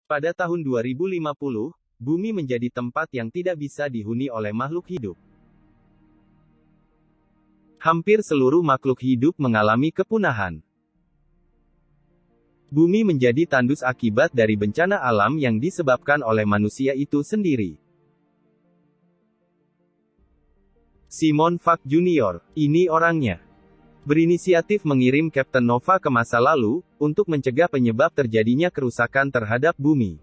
Pada tahun 2050, bumi menjadi tempat yang tidak bisa dihuni oleh makhluk hidup. Hampir seluruh makhluk hidup mengalami kepunahan. Bumi menjadi tandus akibat dari bencana alam yang disebabkan oleh manusia itu sendiri. Simon Fuck Jr., ini orangnya. Berinisiatif mengirim Kapten Nova ke masa lalu, untuk mencegah penyebab terjadinya kerusakan terhadap bumi.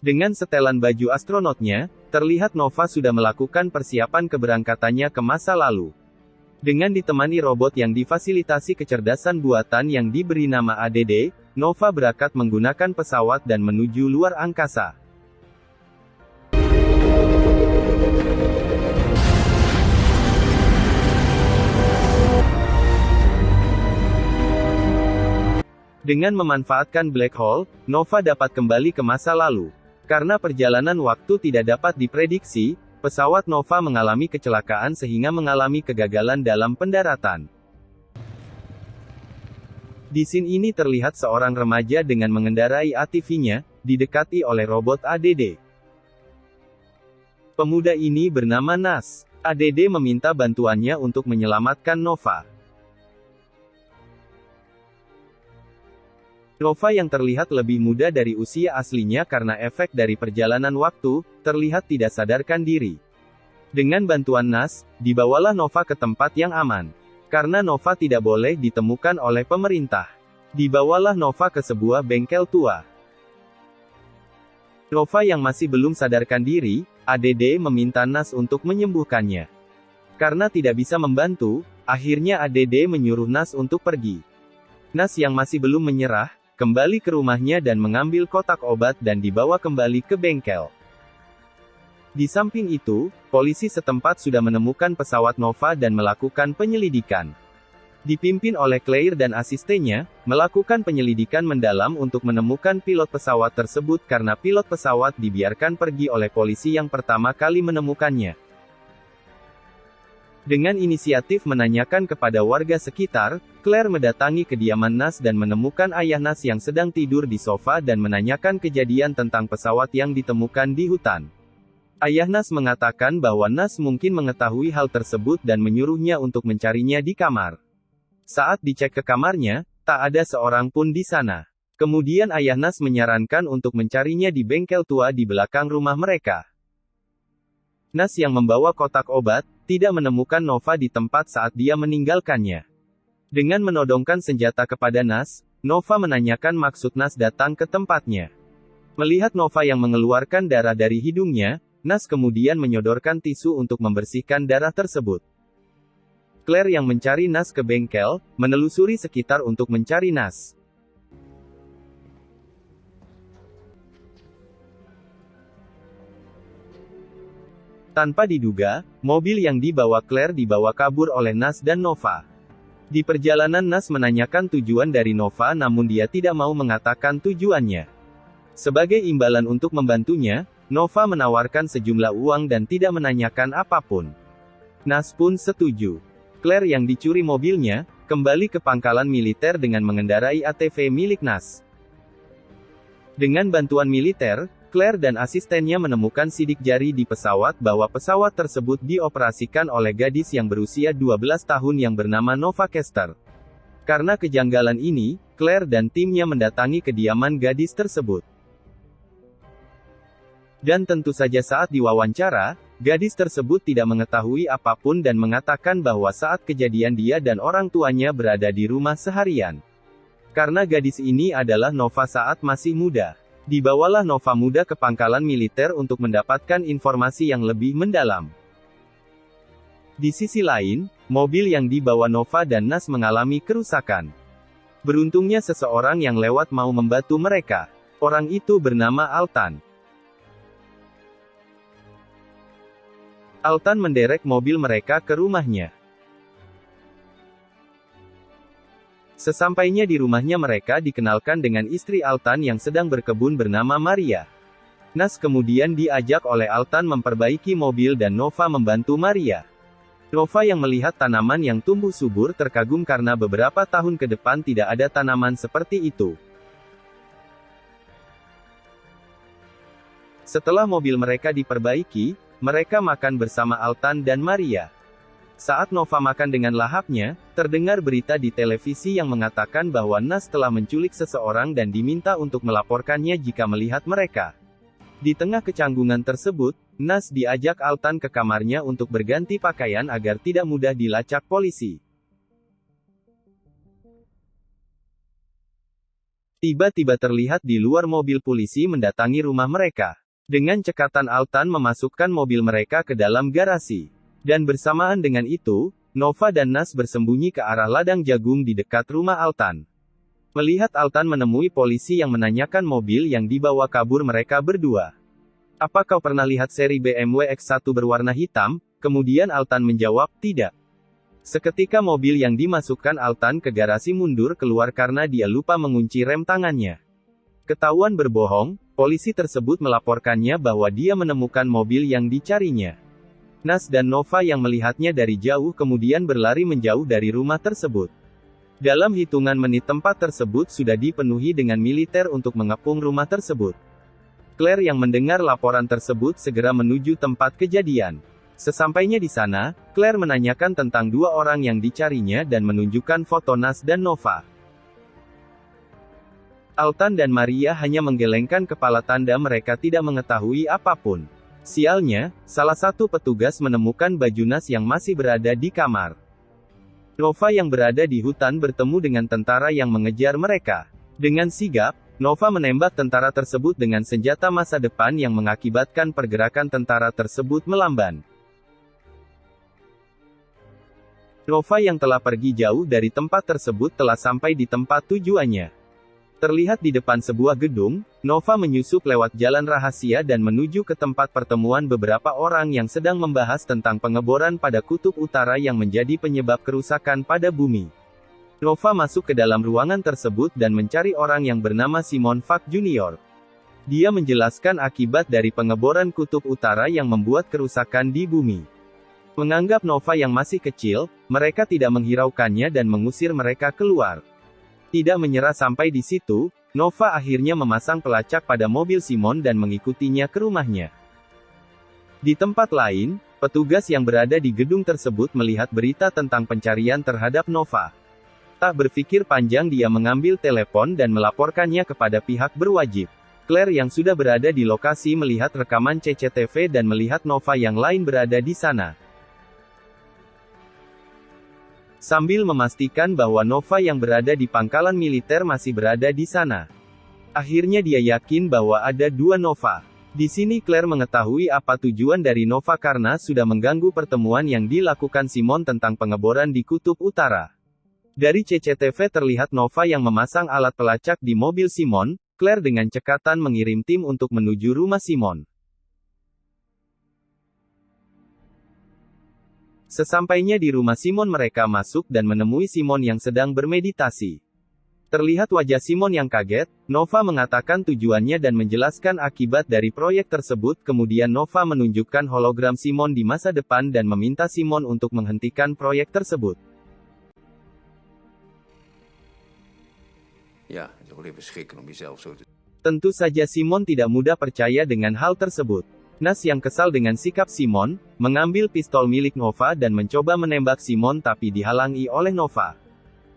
Dengan setelan baju astronotnya, terlihat Nova sudah melakukan persiapan keberangkatannya ke masa lalu. Dengan ditemani robot yang difasilitasi kecerdasan buatan yang diberi nama ADD, Nova berangkat menggunakan pesawat dan menuju luar angkasa. Dengan memanfaatkan black hole, Nova dapat kembali ke masa lalu. Karena perjalanan waktu tidak dapat diprediksi, pesawat Nova mengalami kecelakaan sehingga mengalami kegagalan dalam pendaratan. Di scene ini terlihat seorang remaja dengan mengendarai ATV-nya, didekati oleh robot ADD. Pemuda ini bernama Nas. ADD meminta bantuannya untuk menyelamatkan Nova. Nova yang terlihat lebih muda dari usia aslinya karena efek dari perjalanan waktu, terlihat tidak sadarkan diri. Dengan bantuan Nas, dibawalah Nova ke tempat yang aman. Karena Nova tidak boleh ditemukan oleh pemerintah. Dibawalah Nova ke sebuah bengkel tua. Nova yang masih belum sadarkan diri, ADD meminta Nas untuk menyembuhkannya. Karena tidak bisa membantu, akhirnya ADD menyuruh Nas untuk pergi. Nas yang masih belum menyerah, kembali ke rumahnya dan mengambil kotak obat dan dibawa kembali ke bengkel. Di samping itu, polisi setempat sudah menemukan pesawat Nova dan melakukan penyelidikan. Dipimpin oleh Claire dan asistennya, melakukan penyelidikan mendalam untuk menemukan pilot pesawat tersebut karena pilot pesawat dibiarkan pergi oleh polisi yang pertama kali menemukannya. Dengan inisiatif menanyakan kepada warga sekitar, Claire mendatangi kediaman Nas dan menemukan ayah Nas yang sedang tidur di sofa dan menanyakan kejadian tentang pesawat yang ditemukan di hutan. Ayah Nas mengatakan bahwa Nas mungkin mengetahui hal tersebut dan menyuruhnya untuk mencarinya di kamar. Saat dicek ke kamarnya, tak ada seorang pun di sana. Kemudian ayah Nas menyarankan untuk mencarinya di bengkel tua di belakang rumah mereka. Nas yang membawa kotak obat, tidak menemukan Nova di tempat saat dia meninggalkannya. Dengan menodongkan senjata kepada Nas, Nova menanyakan maksud Nas datang ke tempatnya. Melihat Nova yang mengeluarkan darah dari hidungnya, Nas kemudian menyodorkan tisu untuk membersihkan darah tersebut. Claire yang mencari Nas ke bengkel, menelusuri sekitar untuk mencari Nas. Tanpa diduga, mobil yang dibawa Claire dibawa kabur oleh Nas dan Nova. Di perjalanan Nas menanyakan tujuan dari Nova namun dia tidak mau mengatakan tujuannya. Sebagai imbalan untuk membantunya, Nova menawarkan sejumlah uang dan tidak menanyakan apapun. Nas pun setuju. Claire yang dicuri mobilnya, kembali ke pangkalan militer dengan mengendarai ATV milik Nas. Dengan bantuan militer, Claire dan asistennya menemukan sidik jari di pesawat bahwa pesawat tersebut dioperasikan oleh gadis yang berusia 12 tahun yang bernama Nova Kester. Karena kejanggalan ini, Claire dan timnya mendatangi kediaman gadis tersebut. Dan tentu saja saat diwawancara, gadis tersebut tidak mengetahui apapun dan mengatakan bahwa saat kejadian dia dan orang tuanya berada di rumah seharian. Karena gadis ini adalah Nova saat masih muda. Dibawalah Nova muda ke pangkalan militer untuk mendapatkan informasi yang lebih mendalam. Di sisi lain, mobil yang dibawa Nova dan Nas mengalami kerusakan. Beruntungnya seseorang yang lewat mau membantu mereka. Orang itu bernama Altan. Altan menderek mobil mereka ke rumahnya. Sesampainya di rumahnya mereka dikenalkan dengan istri Altan yang sedang berkebun bernama Maria. Nas kemudian diajak oleh Altan memperbaiki mobil dan Nova membantu Maria. Nova yang melihat tanaman yang tumbuh subur terkagum karena beberapa tahun ke depan tidak ada tanaman seperti itu. Setelah mobil mereka diperbaiki, mereka makan bersama Altan dan Maria. Saat Nova makan dengan lahapnya, terdengar berita di televisi yang mengatakan bahwa Nas telah menculik seseorang dan diminta untuk melaporkannya jika melihat mereka. Di tengah kecanggungan tersebut, Nas diajak Altan ke kamarnya untuk berganti pakaian agar tidak mudah dilacak polisi. Tiba-tiba terlihat di luar mobil polisi mendatangi rumah mereka. Dengan cekatan Altan memasukkan mobil mereka ke dalam garasi. Dan bersamaan dengan itu, Nova dan Nas bersembunyi ke arah ladang jagung di dekat rumah Altan. Melihat Altan menemui polisi yang menanyakan mobil yang dibawa kabur mereka berdua. "Apa kau pernah lihat seri BMW X1 berwarna hitam?" Kemudian Altan menjawab, "Tidak." Seketika mobil yang dimasukkan Altan ke garasi mundur keluar karena dia lupa mengunci rem tangannya. Ketahuan berbohong, polisi tersebut melaporkannya bahwa dia menemukan mobil yang dicarinya. Nas dan Nova yang melihatnya dari jauh kemudian berlari menjauh dari rumah tersebut. Dalam hitungan menit tempat tersebut sudah dipenuhi dengan militer untuk mengepung rumah tersebut. Claire yang mendengar laporan tersebut segera menuju tempat kejadian. Sesampainya di sana, Claire menanyakan tentang dua orang yang dicarinya dan menunjukkan foto Nas dan Nova. Altan dan Maria hanya menggelengkan kepala tanda mereka tidak mengetahui apapun. Sialnya, salah satu petugas menemukan baju Nas yang masih berada di kamar. Nova yang berada di hutan bertemu dengan tentara yang mengejar mereka. Dengan sigap, Nova menembak tentara tersebut dengan senjata masa depan yang mengakibatkan pergerakan tentara tersebut melamban. Nova yang telah pergi jauh dari tempat tersebut telah sampai di tempat tujuannya. Terlihat di depan sebuah gedung, Nova menyusup lewat jalan rahasia dan menuju ke tempat pertemuan beberapa orang yang sedang membahas tentang pengeboran pada kutub utara yang menjadi penyebab kerusakan pada bumi. Nova masuk ke dalam ruangan tersebut dan mencari orang yang bernama Simon Fak Jr. Dia menjelaskan akibat dari pengeboran kutub utara yang membuat kerusakan di bumi. Menganggap Nova yang masih kecil, mereka tidak menghiraukannya dan mengusir mereka keluar. Tidak menyerah sampai di situ, Nova akhirnya memasang pelacak pada mobil Simon dan mengikutinya ke rumahnya. Di tempat lain, petugas yang berada di gedung tersebut melihat berita tentang pencarian terhadap Nova. Tak berpikir panjang dia mengambil telepon dan melaporkannya kepada pihak berwajib. Claire yang sudah berada di lokasi melihat rekaman CCTV dan melihat Nova yang lain berada di sana. Sambil memastikan bahwa Nova yang berada di pangkalan militer masih berada di sana. Akhirnya dia yakin bahwa ada dua Nova. Di sini Claire mengetahui apa tujuan dari Nova karena sudah mengganggu pertemuan yang dilakukan Simon tentang pengeboran di kutub utara. Dari CCTV terlihat Nova yang memasang alat pelacak di mobil Simon. Claire dengan cekatan mengirim tim untuk menuju rumah Simon. Sesampainya di rumah Simon mereka masuk dan menemui Simon yang sedang bermeditasi. Terlihat wajah Simon yang kaget, Nova mengatakan tujuannya dan menjelaskan akibat dari proyek tersebut. Kemudian Nova menunjukkan hologram Simon di masa depan dan meminta Simon untuk menghentikan proyek tersebut. Ja, het is ook even schrikken om jezelf zo te... Tentu saja Simon tidak mudah percaya dengan hal tersebut. Nas yang kesal dengan sikap Simon, mengambil pistol milik Nova dan mencoba menembak Simon tapi dihalangi oleh Nova.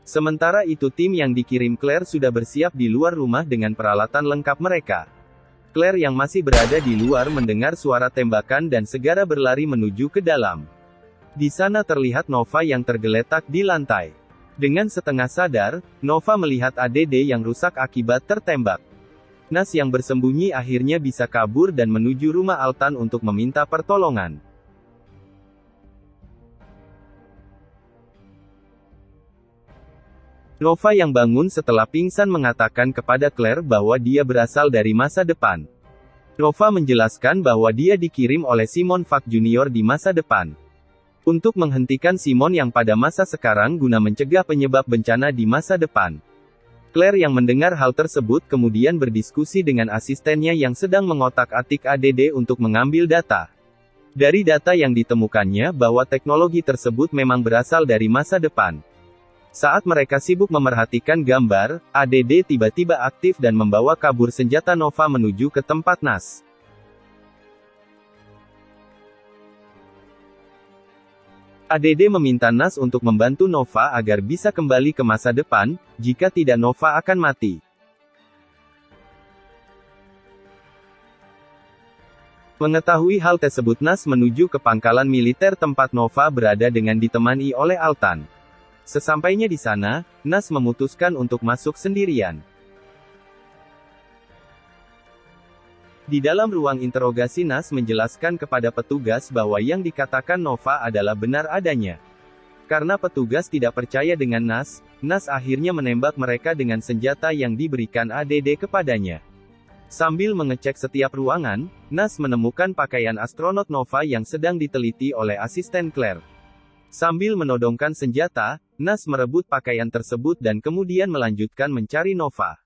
Sementara itu tim yang dikirim Claire sudah bersiap di luar rumah dengan peralatan lengkap mereka. Claire yang masih berada di luar mendengar suara tembakan dan segera berlari menuju ke dalam. Di sana terlihat Nova yang tergeletak di lantai. Dengan setengah sadar, Nova melihat ADD yang rusak akibat tertembak. Nas yang bersembunyi akhirnya bisa kabur dan menuju rumah Altan untuk meminta pertolongan. Nova yang bangun setelah pingsan mengatakan kepada Claire bahwa dia berasal dari masa depan. Nova menjelaskan bahwa dia dikirim oleh Simon Fak Jr. di masa depan. Untuk menghentikan Simon yang pada masa sekarang guna mencegah penyebab bencana di masa depan. Claire yang mendengar hal tersebut kemudian berdiskusi dengan asistennya yang sedang mengotak-atik ADD untuk mengambil data. Dari data yang ditemukannya bahwa teknologi tersebut memang berasal dari masa depan. Saat mereka sibuk memerhatikan gambar, ADD tiba-tiba aktif dan membawa kabur senjata Nova menuju ke tempat Nas. ADD meminta Nas untuk membantu Nova agar bisa kembali ke masa depan, jika tidak Nova akan mati. Mengetahui hal tersebut Nas menuju ke pangkalan militer tempat Nova berada dengan ditemani oleh Altan. Sesampainya di sana, Nas memutuskan untuk masuk sendirian. Di dalam ruang interogasi Nas menjelaskan kepada petugas bahwa yang dikatakan Nova adalah benar adanya. Karena petugas tidak percaya dengan Nas akhirnya menembak mereka dengan senjata yang diberikan ADD kepadanya. Sambil mengecek setiap ruangan, Nas menemukan pakaian astronot Nova yang sedang diteliti oleh asisten Claire. Sambil menodongkan senjata, Nas merebut pakaian tersebut dan kemudian melanjutkan mencari Nova.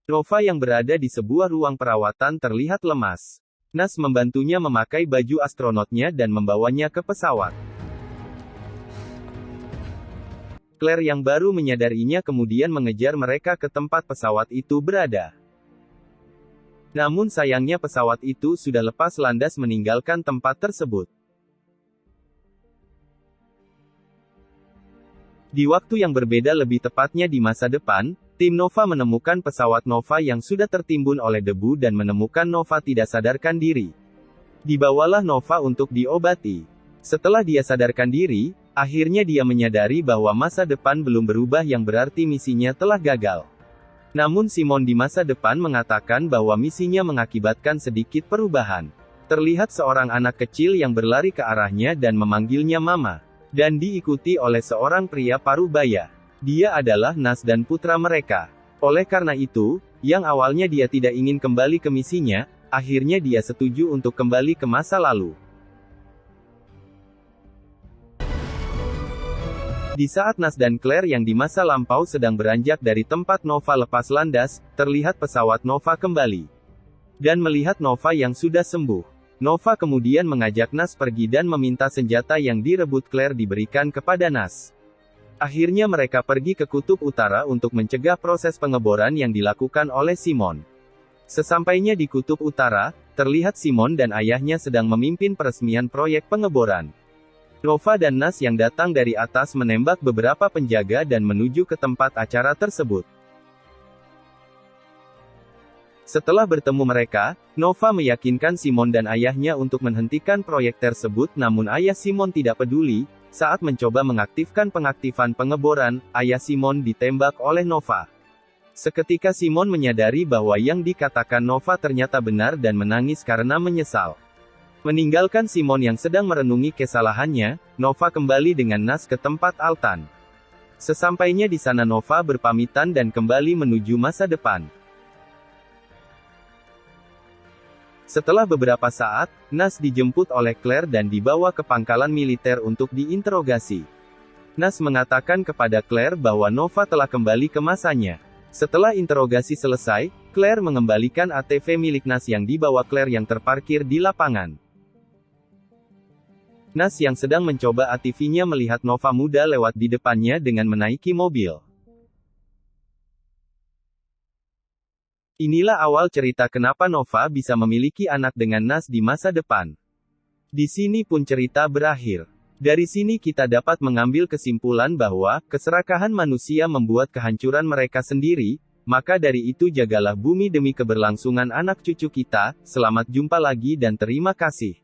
Nova yang berada di sebuah ruang perawatan terlihat lemas. Nas membantunya memakai baju astronotnya dan membawanya ke pesawat. Claire yang baru menyadarinya kemudian mengejar mereka ke tempat pesawat itu berada. Namun sayangnya pesawat itu sudah lepas landas meninggalkan tempat tersebut. Di waktu yang berbeda lebih tepatnya di masa depan, tim Nova menemukan pesawat Nova yang sudah tertimbun oleh debu dan menemukan Nova tidak sadarkan diri. Dibawalah Nova untuk diobati. Setelah dia sadarkan diri, akhirnya dia menyadari bahwa masa depan belum berubah yang berarti misinya telah gagal. Namun Simon di masa depan mengatakan bahwa misinya mengakibatkan sedikit perubahan. Terlihat seorang anak kecil yang berlari ke arahnya dan memanggilnya Mama. Dan diikuti oleh seorang pria parubaya. Dia adalah Nas dan putra mereka. Oleh karena itu, yang awalnya dia tidak ingin kembali ke misinya, akhirnya dia setuju untuk kembali ke masa lalu. Di saat Nas dan Claire yang di masa lampau sedang beranjak dari tempat Nova lepas landas, terlihat pesawat Nova kembali. Dan melihat Nova yang sudah sembuh. Nova kemudian mengajak Nas pergi dan meminta senjata yang direbut Claire diberikan kepada Nas. Akhirnya mereka pergi ke kutub utara untuk mencegah proses pengeboran yang dilakukan oleh Simon. Sesampainya di kutub utara, terlihat Simon dan ayahnya sedang memimpin peresmian proyek pengeboran. Nova dan Nas yang datang dari atas menembak beberapa penjaga dan menuju ke tempat acara tersebut. Setelah bertemu mereka, Nova meyakinkan Simon dan ayahnya untuk menghentikan proyek tersebut namun ayah Simon tidak peduli. Saat mencoba mengaktifkan pengaktifan pengeboran, ayah Simon ditembak oleh Nova. Seketika Simon menyadari bahwa yang dikatakan Nova ternyata benar dan menangis karena menyesal. Meninggalkan Simon yang sedang merenungi kesalahannya, Nova kembali dengan Nas ke tempat Altan. Sesampainya di sana Nova berpamitan dan kembali menuju masa depan. Setelah beberapa saat, Nas dijemput oleh Claire dan dibawa ke pangkalan militer untuk diinterogasi. Nas mengatakan kepada Claire bahwa Nova telah kembali ke masanya. Setelah interogasi selesai, Claire mengembalikan ATV milik Nas yang dibawa Claire yang terparkir di lapangan. Nas yang sedang mencoba ATV-nya melihat Nova muda lewat di depannya dengan menaiki mobil. Inilah awal cerita kenapa Nova bisa memiliki anak dengan Nas di masa depan. Di sini pun cerita berakhir. Dari sini kita dapat mengambil kesimpulan bahwa, keserakahan manusia membuat kehancuran mereka sendiri, maka dari itu jagalah bumi demi keberlangsungan anak cucu kita. Selamat jumpa lagi dan terima kasih.